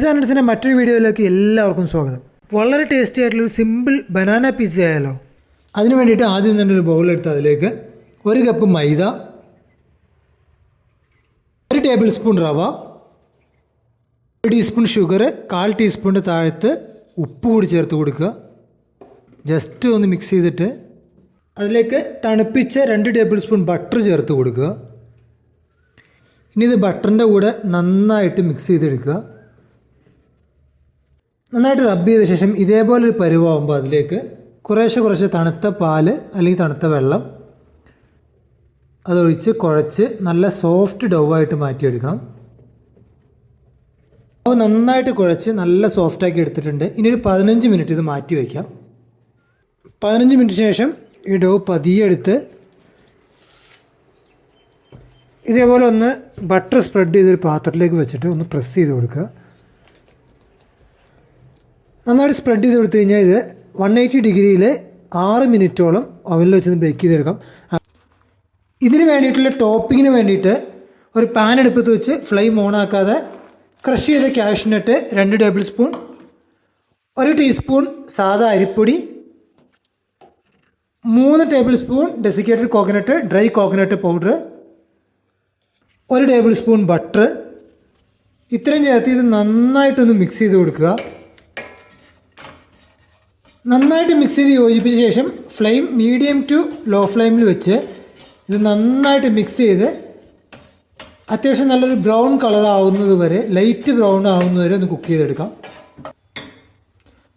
സാൻഡ്സിൻ്റെ മറ്റൊരു വീഡിയോയിലേക്ക് എല്ലാവർക്കും സ്വാഗതം. വളരെ ടേസ്റ്റി ആയിട്ടുള്ളൊരു സിമ്പിൾ ബനാന പിസ്സ ആയാലോ. അതിന് വേണ്ടിയിട്ട് ആദ്യം തന്നെ ഒരു ബൗളെടുത്ത് അതിലേക്ക് 1 കപ്പ് മൈദ, 1 ടേബിൾ സ്പൂൺ റവ, 1 ടീസ്പൂൺ ഷുഗർ, 1/4 ടീസ്പൂണിൻ്റെ താഴത്ത് ഉപ്പ് കൂടി ചേർത്ത് കൊടുക്കുക. ജസ്റ്റ് ഒന്ന് മിക്സ് ചെയ്തിട്ട് അതിലേക്ക് തണുപ്പിച്ച 2 ടേബിൾ സ്പൂൺ ബട്ടർ ചേർത്ത് കൊടുക്കുക. ഇനി ഇത് ബട്ടറിൻ്റെ കൂടെ നന്നായിട്ട് മിക്സ് ചെയ്തെടുക്കുക. നന്നായിട്ട് റബ്ബ് ചെയ്ത ശേഷം ഇതേപോലൊരു പരുവാകുമ്പോൾ അതിലേക്ക് കുറേശ്ശെ തണുത്ത പാല് അല്ലെങ്കിൽ തണുത്ത വെള്ളം അതൊഴിച്ച് കുഴച്ച് നല്ല സോഫ്റ്റ് ഡൗവായിട്ട് മാറ്റിയെടുക്കണം. അപ്പോൾ നന്നായിട്ട് കുഴച്ച് നല്ല സോഫ്റ്റാക്കി എടുത്തിട്ടുണ്ട്. ഇനി ഒരു 15 മിനിറ്റ് ഇത് മാറ്റി വയ്ക്കാം. 15 മിനിറ്റ് ശേഷം ഈ ഡോ പതിയെ എടുത്ത് ഇതേപോലെ ഒന്ന് ബട്ടർ സ്പ്രെഡ് ചെയ്തൊരു പാത്രത്തിലേക്ക് വെച്ചിട്ട് ഒന്ന് പ്രസ് ചെയ്ത് കൊടുക്കുക. നന്നായിട്ട് സ്പ്രെഡ് ചെയ്ത് കൊടുത്തു കഴിഞ്ഞാൽ ഇത് 180 ഡിഗ്രിയിൽ 6 മിനിറ്റോളം ഓവനിൽ വെച്ചൊന്ന് ബേക്ക് ചെയ്തെടുക്കാം. ഇതിന് വേണ്ടിയിട്ടുള്ള ടോപ്പിങ്ങിന് വേണ്ടിയിട്ട് ഒരു പാൻ അടുപ്പത്ത് വെച്ച് ഫ്ലെയിം ഓണാക്കാതെ ക്രഷ് ചെയ്ത കാഷ്നട്ട് 2 ടേബിൾ സ്പൂൺ, 1 ടീസ്പൂൺ സാദാ അരിപ്പൊടി, 3 table spoon desiccated coconut dry coconut powder, 1 table spoon butter, ഇത്രയും ചേർത്ത് ഇത് നന്നായിട്ടൊന്ന് മിക്സ് ചെയ്ത് കൊടുക്കുക. നന്നായിട്ട് മിക്സ് ചെയ്ത് യോജിപ്പിച്ച ശേഷം ഫ്ലെയിം മീഡിയം ടു ലോ ഫ്ലെയിമിൽ വെച്ച് ഇത് നന്നായിട്ട് മിക്സ് ചെയ്ത് അത്യാവശ്യം നല്ലൊരു ബ്രൗൺ കളർ ആവുന്നത് വരെ, ലൈറ്റ് ബ്രൗൺ ആവുന്നത് വരെ ഒന്ന് കുക്ക് ചെയ്തെടുക്കാം.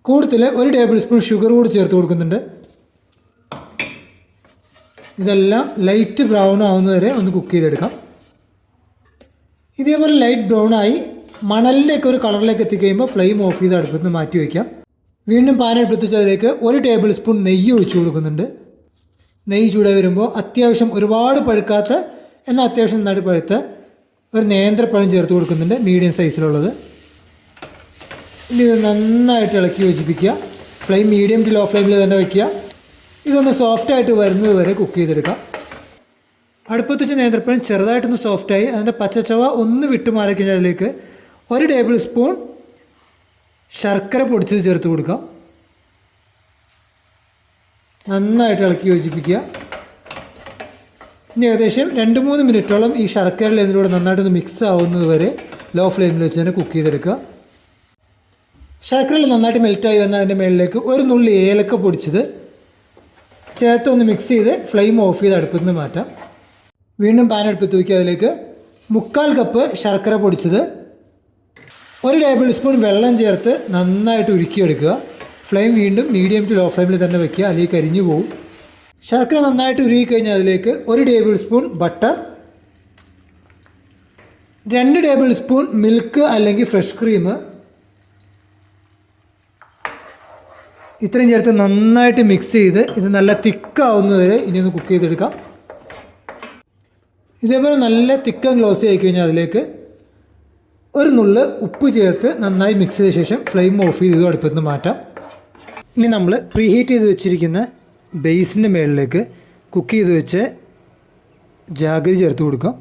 കൂടുതൽ 1 ടേബിൾ സ്പൂൺ ഷുഗർ കൂടി ചേർത്ത് കൊടുക്കുന്നുണ്ട്. ഇതെല്ലാം ലൈറ്റ് ബ്രൗൺ ആവുന്നത് വരെ ഒന്ന് കുക്ക് ചെയ്തെടുക്കാം. ഇതേപോലെ ലൈറ്റ് ബ്രൗൺ ആയി മണലിൻ്റെയൊക്കെ ഒരു കളറിലേക്ക് എത്തിക്കഴിയുമ്പോൾ ഫ്ലെയിം ഓഫ് ചെയ്ത് അടുപ്പത്ത് നിന്ന് മാറ്റി വയ്ക്കാം. വീണ്ടും പാൻ എടുത്ത് അതിലേക്ക് 1 ടേബിൾ സ്പൂൺ നെയ്യ് ഒഴിച്ചു കൊടുക്കുന്നുണ്ട്. നെയ്യ് ചൂടായി വരുമ്പോൾ അത്യാവശ്യം ഒരുപാട് പഴുക്കാത്ത എന്നാൽ അത്യാവശ്യം നന്നായിട്ട് പഴുത്ത ഒരു നേന്ത്രപ്പഴം ചേർത്ത് കൊടുക്കുന്നുണ്ട്, മീഡിയം സൈസിലുള്ളത്. ഇനി ഇത് നന്നായിട്ട് ഇളക്കി യോജിപ്പിക്കുക. ഫ്ലെയിം മീഡിയം ടു ലോ ഫ്ലെയിമിൽ തന്നെ വയ്ക്കുക. ഇതൊന്ന് സോഫ്റ്റായിട്ട് വരുന്നത് വരെ കുക്ക് ചെയ്തെടുക്കാം. അടുപ്പത്ത് വെച്ച നേന്ത്രപ്പഴം ചെറുതായിട്ടൊന്ന് സോഫ്റ്റായി അതിൻ്റെ പച്ചച്ചവ ഒന്ന് വിട്ടുമാറി കഴിഞ്ഞാൽ അതിലേക്ക് 1 ടേബിൾ സ്പൂൺ ശർക്കര പൊടിച്ചത് ചേർത്ത് കൊടുക്കാം. നന്നായിട്ട് ഇളക്കി യോജിപ്പിക്കുക. ഇനി ഏകദേശം 2-3 മിനിറ്റോളം ഈ ശർക്കരയിൽ ഇതിലൂടെ നന്നായിട്ടൊന്ന് മിക്സ് ആവുന്നത് വരെ ലോ ഫ്ലെയിമിൽ വെച്ച് തന്നെ കുക്ക് ചെയ്തെടുക്കുക. ശർക്കരയിൽ നന്നായിട്ട് മെൽറ്റായി വന്ന അതിൻ്റെ മുകളിലേക്ക് 1 നുള്ളി ഏലക്ക പൊടിച്ചത് ചേർത്ത് ഒന്ന് മിക്സ് ചെയ്ത് ഫ്ലെയിം ഓഫ് ചെയ്ത് അടുപ്പത്ത് നിന്ന് മാറ്റാം. വീണ്ടും പാൻ അടുപ്പത്ത് വയ്ക്കുക. അതിലേക്ക് 1/4 കപ്പ് ശർക്കര പൊടിച്ചത്, 1 ടേബിൾ സ്പൂൺ വെള്ളം ചേർത്ത് നന്നായിട്ട് ഉരുക്കിയെടുക്കുക. ഫ്ലെയിം വീണ്ടും മീഡിയം ടു ലോ ഫ്ലെയിമിൽ തന്നെ വയ്ക്കുക, അല്ലെങ്കിൽ കരിഞ്ഞു പോകും. ശർക്കര നന്നായിട്ട് ഉരുക്കി കഴിഞ്ഞാൽ അതിലേക്ക് 1 table spoon butter, 2 table spoon milk അല്ലെങ്കിൽ ഫ്രഷ് ക്രീം ഇത്രയും ചേർത്ത് നന്നായിട്ട് മിക്സ് ചെയ്ത് ഇത് നല്ല തിക്കാവുന്നത് വരെ ഇനി ഒന്ന് കുക്ക് ചെയ്തെടുക്കാം. ഇതേപോലെ നല്ല തിക്കൻ ഗ്ലോസി ആയി കഴിഞ്ഞാൽ അതിലേക്ക് 1 നുള്ള് ഉപ്പ് ചേർത്ത് നന്നായി മിക്സ് ചെയ്ത ശേഷം ഫ്ലെയിം ഓഫ് ചെയ്ത് അടുപ്പത്ത് നിന്ന് മാറ്റാം. ഇനി നമ്മൾ പ്രീഹീറ്റ് ചെയ്ത് വെച്ചിരിക്കുന്ന ബേസിൻ്റെ മുകളിലേക്ക് കുക്ക് ചെയ്ത് വെച്ച് ജാഗരി ചേർത്ത് കൊടുക്കുക.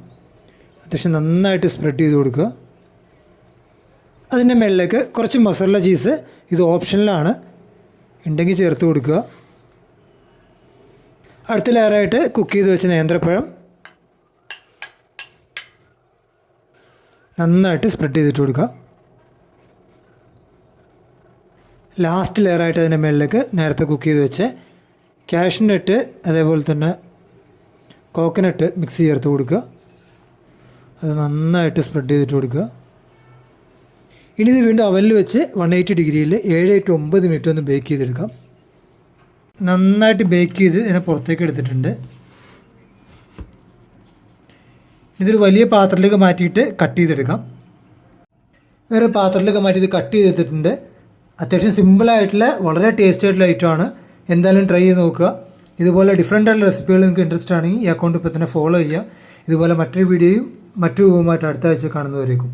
അത്യാവശ്യം നന്നായിട്ട് സ്പ്രെഡ് ചെയ്ത് കൊടുക്കുക. അതിൻ്റെ മുകളിലേക്ക് കുറച്ച് മസാല ചീസ്, ഇത് ഓപ്ഷനിലാണ്, ഉണ്ടെങ്കിൽ ചേർത്ത് കൊടുക്കുക. അടുത്ത ലെയറായിട്ട് കുക്ക് ചെയ്ത് വെച്ച നേന്ത്രപ്പഴം നന്നായിട്ട് സ്പ്രെഡ് ചെയ്തിട്ട് കൊടുക്കുക. ലാസ്റ്റ് ലെയറായിട്ട് അതിൻ്റെ മുകളിലേക്ക് നേരത്തെ കുക്ക് ചെയ്ത് വെച്ച് കാഷ്നട്ട് അതേപോലെ തന്നെ കോക്കനട്ട് മിക്സ് ചേർത്ത് കൊടുക്കുക. അത് നന്നായിട്ട് സ്പ്രെഡ് ചെയ്തിട്ട് കൊടുക്കുക. ഇനി ഇത് വീണ്ടും അവനിൽ വെച്ച് 180 ഡിഗ്രിയിൽ 7 to 9 മിനിറ്റ് ഒന്ന് ബേക്ക് ചെയ്തെടുക്കാം. നന്നായിട്ട് ബേക്ക് ചെയ്ത് ഇതിനെ പുറത്തേക്ക് എടുത്തിട്ടുണ്ട്. ഇതൊരു വലിയ പാത്രത്തിലേക്ക് മാറ്റിയിട്ട് കട്ട് ചെയ്തെടുക്കാം. വേറെ പാത്രത്തിലേക്ക് മാറ്റി ഇത് കട്ട് ചെയ്തെടുത്തിട്ടുണ്ട്. അത്യാവശ്യം സിമ്പിളായിട്ടുള്ള വളരെ ടേസ്റ്റി ആയിട്ടുള്ള ഐറ്റമാണ്. എന്തായാലും ട്രൈ ചെയ്ത് നോക്കുക. ഇതുപോലെ ഡിഫറെൻ്റ് ആയിട്ടുള്ള റെസിപ്പികൾ നിങ്ങൾക്ക് ഇൻട്രസ്റ്റ് ആണെങ്കിൽ ഈ അക്കൗണ്ട് ഇപ്പോൾ തന്നെ ഫോളോ ചെയ്യുക. ഇതുപോലെ മറ്റൊരു വീഡിയോയും മറ്റൊരു രൂപമായിട്ട് അടുത്ത ആഴ്ച കാണുന്നവരേക്കും.